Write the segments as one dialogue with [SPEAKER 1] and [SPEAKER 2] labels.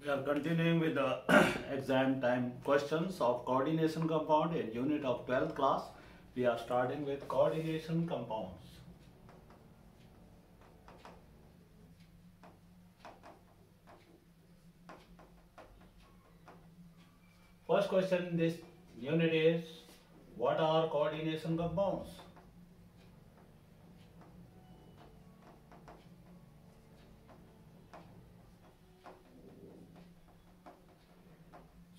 [SPEAKER 1] We are continuing with the exam time questions of coordination compound in unit of 12th class. We are starting with coordination compounds. First question in this unit is, what are coordination compounds?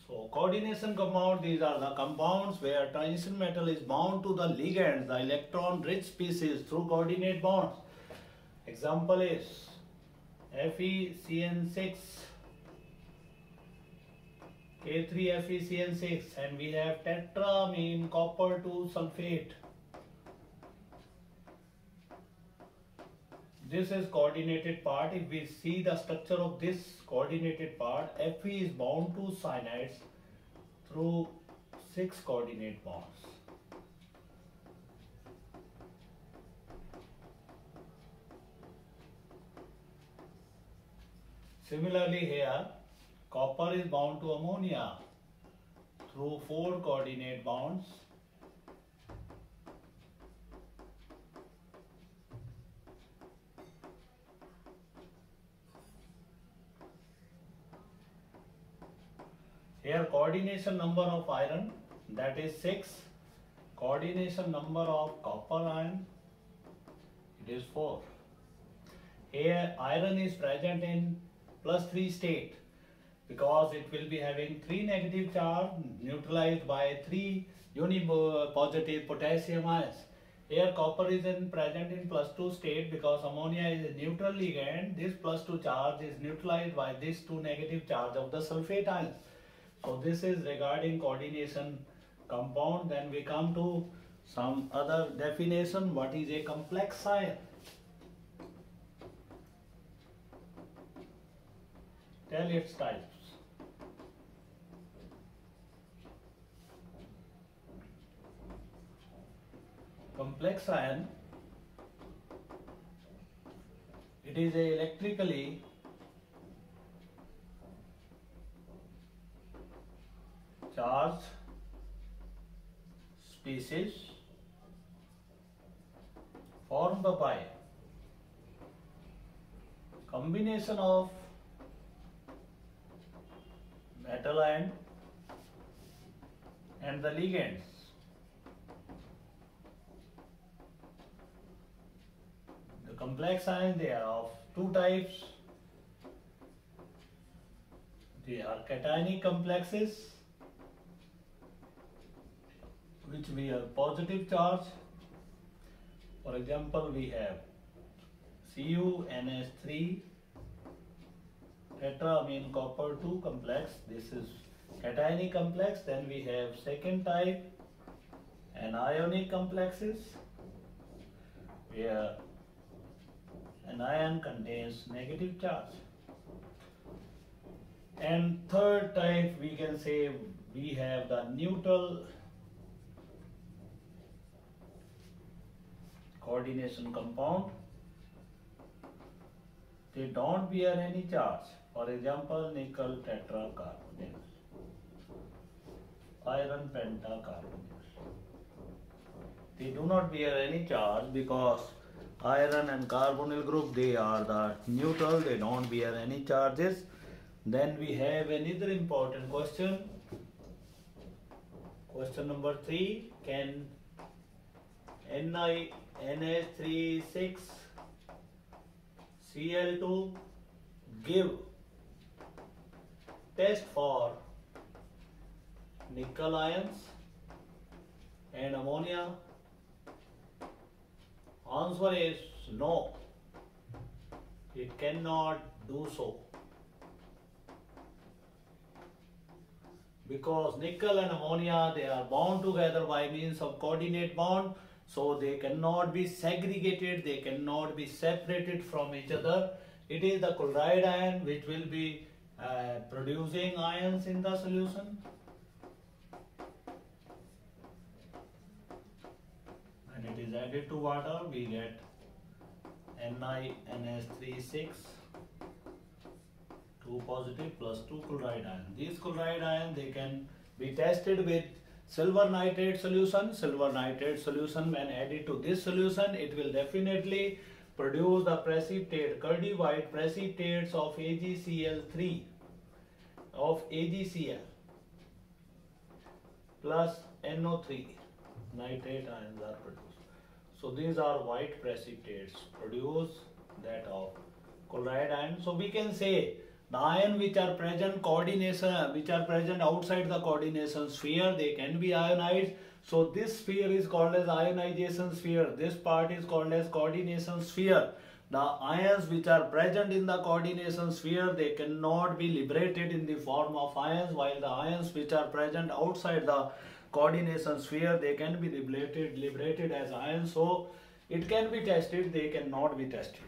[SPEAKER 1] So coordination compound, these are the compounds where transition metal is bound to the ligand, the electron rich species, through coordinate bonds. Example is FeCN6, K3FeCN6, and we have tetramine copper 2 sulfate. This is coordinated part. If we see the structure of this coordinated part, Fe is bound to cyanides through 6 coordinate bonds. Similarly here, copper is bound to ammonia through 4 coordinate bonds. Here coordination number of iron, that is 6. Coordination number of copper ion, it is 4. Here iron is present in +3 state because it will be having 3 negative charge neutralized by 3 positive potassium ions. Here copper is present in +2 state because ammonia is a neutral ligand. This +2 charge is neutralized by this 2 negative charge of the sulfate ions. So this is regarding coordination compound. Then we come to some other definition. What is a complex ion? Tell its types. Complex ion, it is a electrically charged species formed by combination of metal ion and the ligands. The complex ions, they are of 2 types. They are cationic complexes, which we have positive charge. For example, we have CuNH3 tetramine copper 2 complex. This is cationic complex. Then we have second type, anionic complexes, where an ion contains negative charge. And third type, we can say we have the neutral coordination compound. They don't bear any charge. For example, nickel tetracarbonyl, iron pentacarbonyl. They do not bear any charge because iron and carbonyl group, they are the neutral, they don't bear any charges. Then we have another important question. Question number 3. Can NH36 Cl2 give test for nickel ions and ammonia? Answer is no. It cannot do so, because nickel and ammonia, they are bound together by means of coordinate bond. So they cannot be segregated, they cannot be separated from each other. It is the chloride ion which will be producing ions in the solution. When it is added to water, we get NiNH36 2 positive plus 2 chloride ion. These chloride ion, they can be tested with silver nitrate solution. Silver nitrate solution, when added to this solution, it will definitely produce the precipitate, curdy white precipitates of AgCl3 of AgCl plus NO3. Nitrate ions are produced. So these are white precipitates produce that of chloride ion. So we can say the ion which are present outside the coordination sphere, they can be ionized. So this sphere is called as ionization sphere. This part is called as coordination sphere. The ions which are present in the coordination sphere, they cannot be liberated in the form of ions, while the ions which are present outside the coordination sphere, they can be liberated as ions. So it can be tested, they cannot be tested.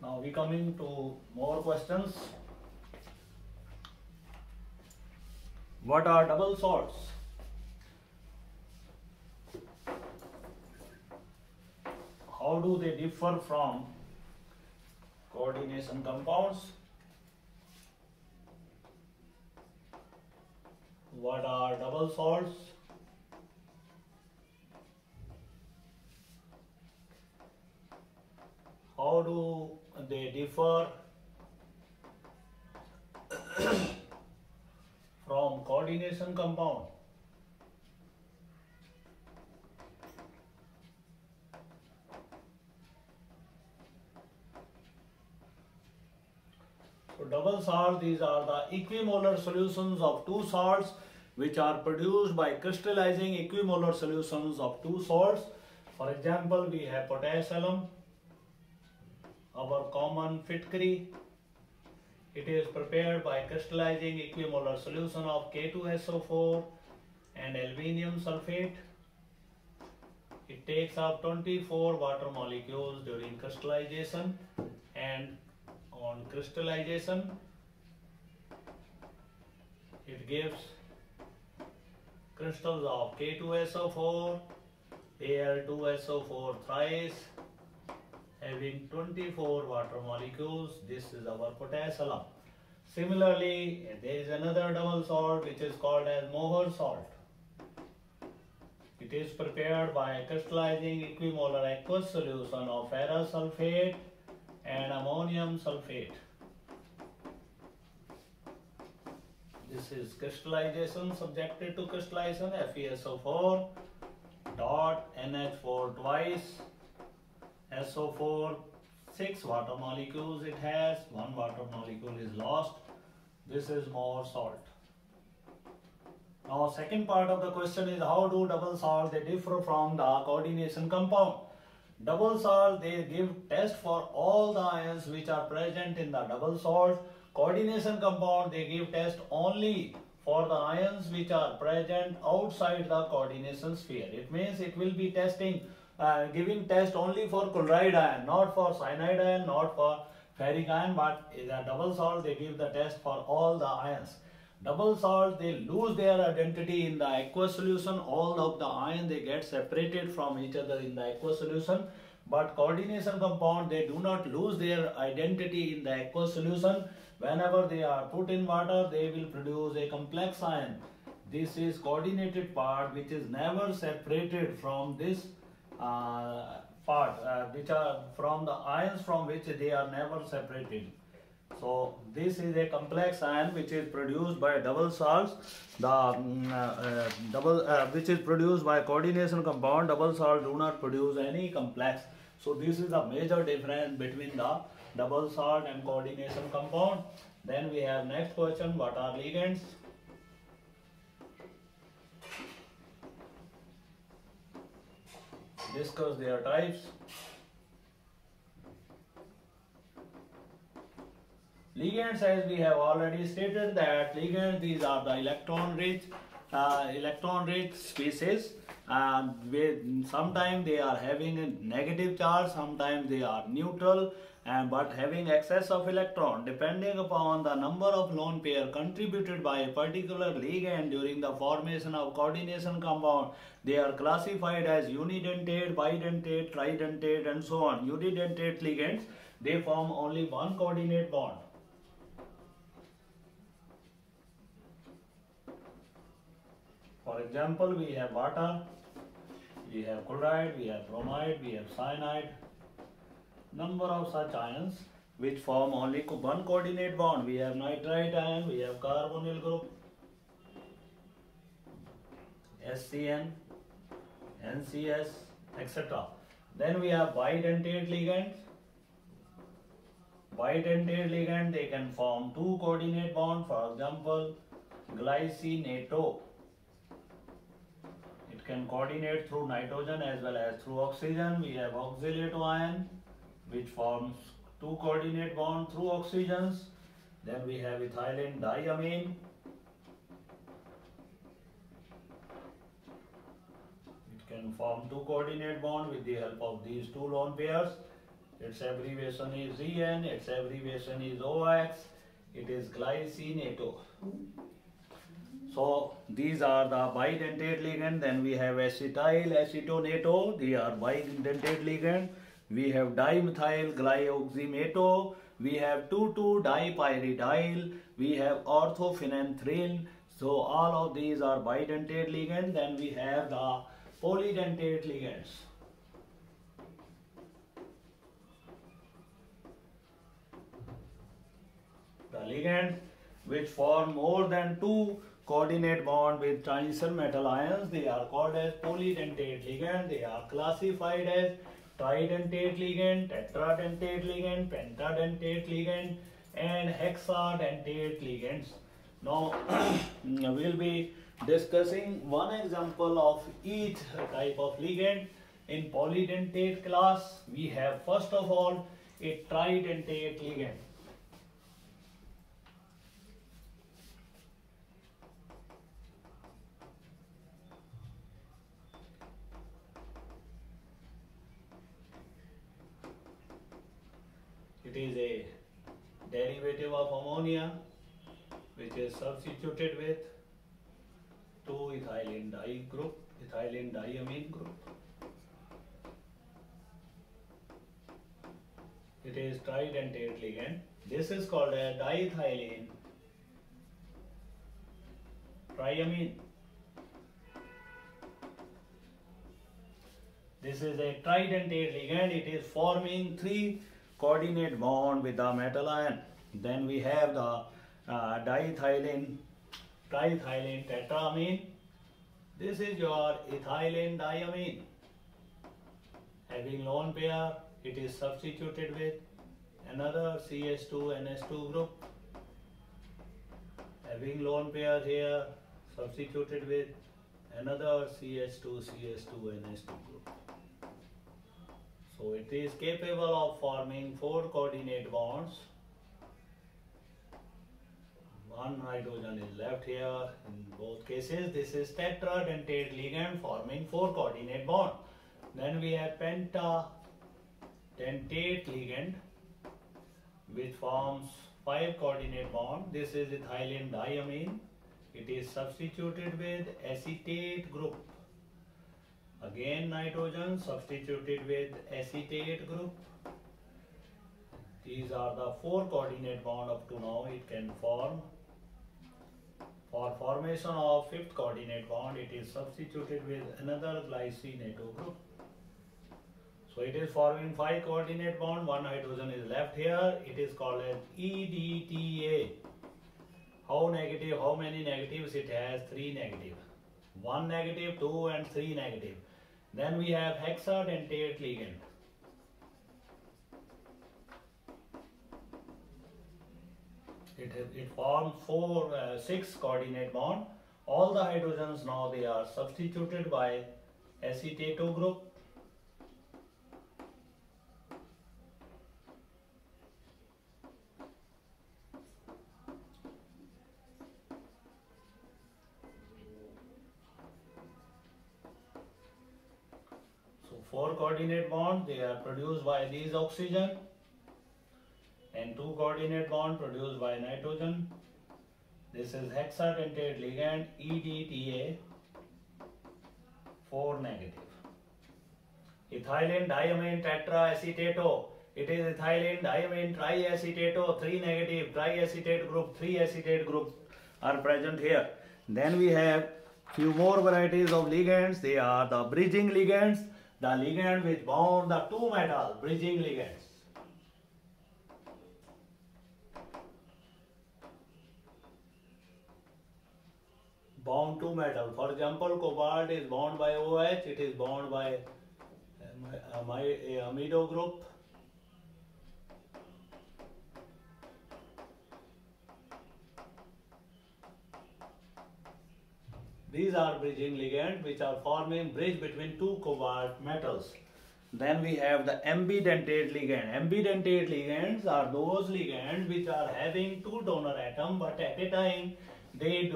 [SPEAKER 1] Now we coming to more questions. What are double salts? How do they differ from coordination compounds? What are double salts? How do they differ from coordination compound? So double salt, these are the equimolar solutions of two salts which are produced by crystallizing equimolar solutions of two salts. For example, we have potash alum, our common Fitkari. It is prepared by crystallizing equimolar solution of K2SO4 and aluminium sulfate. It takes up 24 water molecules during crystallization, and on crystallization it gives crystals of K2SO4, Al2SO4 thrice, having 24 water molecules. This is our potash alum. Similarly, there is another double salt which is called as Mohr salt. It is prepared by crystallizing equimolar aqueous solution of ferrous sulfate and ammonium sulfate. This is crystallization, subjected to crystallization, FeSO4 dot NH4 twice, SO4, 6 water molecules it has, 1 water molecule is lost. This is Mohr salt. Now second part of the question is, how do double salt they differ from the coordination compound? Double salt, they give test for all the ions which are present in the double salt. Coordination compound, they give test only for the ions which are present outside the coordination sphere. It means it will be testing, giving test only for chloride ion, not for cyanide ion, not for ferric ion, but in a double salt they give the test for all the ions. Double salt, they lose their identity in the aqueous solution. All of the ions, they get separated from each other in the aqueous solution. But coordination compound, they do not lose their identity in the aqueous solution. Whenever they are put in water, they will produce a complex ion. This is coordinated part which is never separated from this part, which are from the ions from which they are never separated. So this is a complex ion which is produced by double salts. The which is produced by coordination compound. Double salt do not produce any complex. So this is a major difference between the double salt and coordination compound. Then we have next question, what are ligands? Discuss their types. Ligands, as we have already stated that ligands, these are the electron rich species. Sometimes they are having a negative charge, sometimes they are neutral, and but having excess of electron depending upon the number of lone pair contributed by a particular ligand during the formation of coordination compound. They are classified as unidentate, bidentate, tridentate, and so on. Unidentate ligands, they form only one coordinate bond. For example, we have water, we have chloride, we have bromide, we have cyanide. Number of such ions which form only one coordinate bond. We have nitrite ion, we have carbonyl group, SCN, NCS, etc. Then we have bidentate ligands. Bidentate ligand, they can form two coordinate bonds. For example, glycinato. It can coordinate through nitrogen as well as through oxygen. We have oxalato ion, which forms two coordinate bonds through oxygens. Then we have ethylene diamine. It can form two coordinate bonds with the help of these two lone pairs. Its abbreviation is ZN, its abbreviation is OX. It is glycinato. So these are the bidentate ligand. Then we have acetyl acetonato. They are bidentate ligand. We have dimethyl glyoxymato. We have 2,2-dipyridyl. We have orthophenanthrin. So all of these are bidentate ligand. Then we have the polydentate ligands. The ligand which form more than two coordinate bond with transition metal ions, they are called as polydentate ligand. They are classified as tridentate ligand, tetradentate ligand, pentadentate ligand, and hexadentate ligands. Now we'll be discussing one example of each type of ligand. In polydentate class, we have first of all a tridentate ligand. It is a derivative of ammonia which is substituted with 2-ethylene di group, ethylene diamine group. It is tridentate ligand. This is called a diethylene triamine. This is a tridentate ligand. It is forming three coordinate bond with the metal ion. Then we have the triethylene tetramine. This is your ethylene diamine. Having lone pair, it is substituted with another CH2NH2 group. Having lone pair here, substituted with another CH2CH2NH2 group. So it is capable of forming four coordinate bonds. One hydrogen is left here. In both cases, this is tetradentate ligand forming four coordinate bond. Then we have pentadentate ligand which forms five coordinate bond. This is ethylene diamine. It is substituted with acetate group. Again nitrogen substituted with acetate group. These are the four coordinate bond up to now it can form. For formation of fifth coordinate bond, it is substituted with another glycinato group. So it is forming five coordinate bond. One hydrogen is left here. It is called as EDTA. How negative? How many negatives it has? 3 negative. 1 negative, 2 and 3 negative. Then we have hexadentate ligand. It forms 6 coordinate bond. All the hydrogens now they are substituted by acetato group. So 4 coordinate bonds they are produced by these oxygen. coordinate bond produced by nitrogen. This is hexadentate ligand EDTA 4 negative. Ethylene diamine tetraacetato. It is ethylene diamine triacetato 3 negative. Triacetate group, 3 acetate group are present here. Then we have few more varieties of ligands. They are the bridging ligands, the ligand which bond the two metals, bridging ligands. Bound to metal. For example, cobalt is bound by OH, it is bound by amido group. These are bridging ligands which are forming bridge between two cobalt metals. Then we have the ambidentate ligand. Ambidentate ligands are those ligands which are having two donor atoms, but at a time they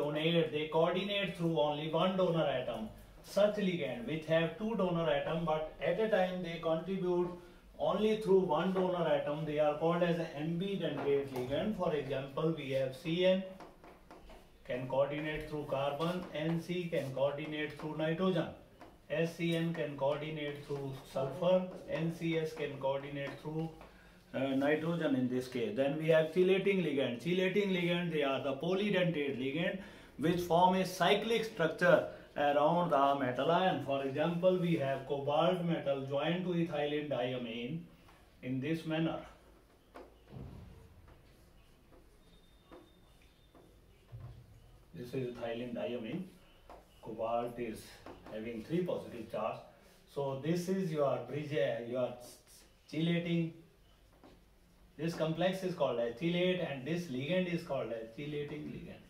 [SPEAKER 1] coordinate through only one donor atom. Such ligand which have two donor atoms, but at a time they contribute only through one donor atom, they are called as ambidentate ligand. For example, we have CN can coordinate through carbon, NC can coordinate through nitrogen, SCN can coordinate through sulfur, NCS can coordinate through nitrogen in this case. Then we have chelating ligand. Chelating ligand, they are the polydentate ligand which form a cyclic structure around the metal ion. For example, we have cobalt metal joined to ethylene diamine in this manner. This is ethylene diamine. Cobalt is having 3 positive charge. So this is your bridge, your chelating. This complex is called as chelate, and this ligand is called as chelating ligand.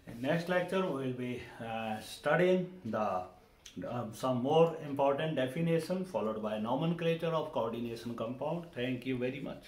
[SPEAKER 1] In next lecture, we will be studying the some more important definition followed by nomenclature of coordination compound. Thank you very much.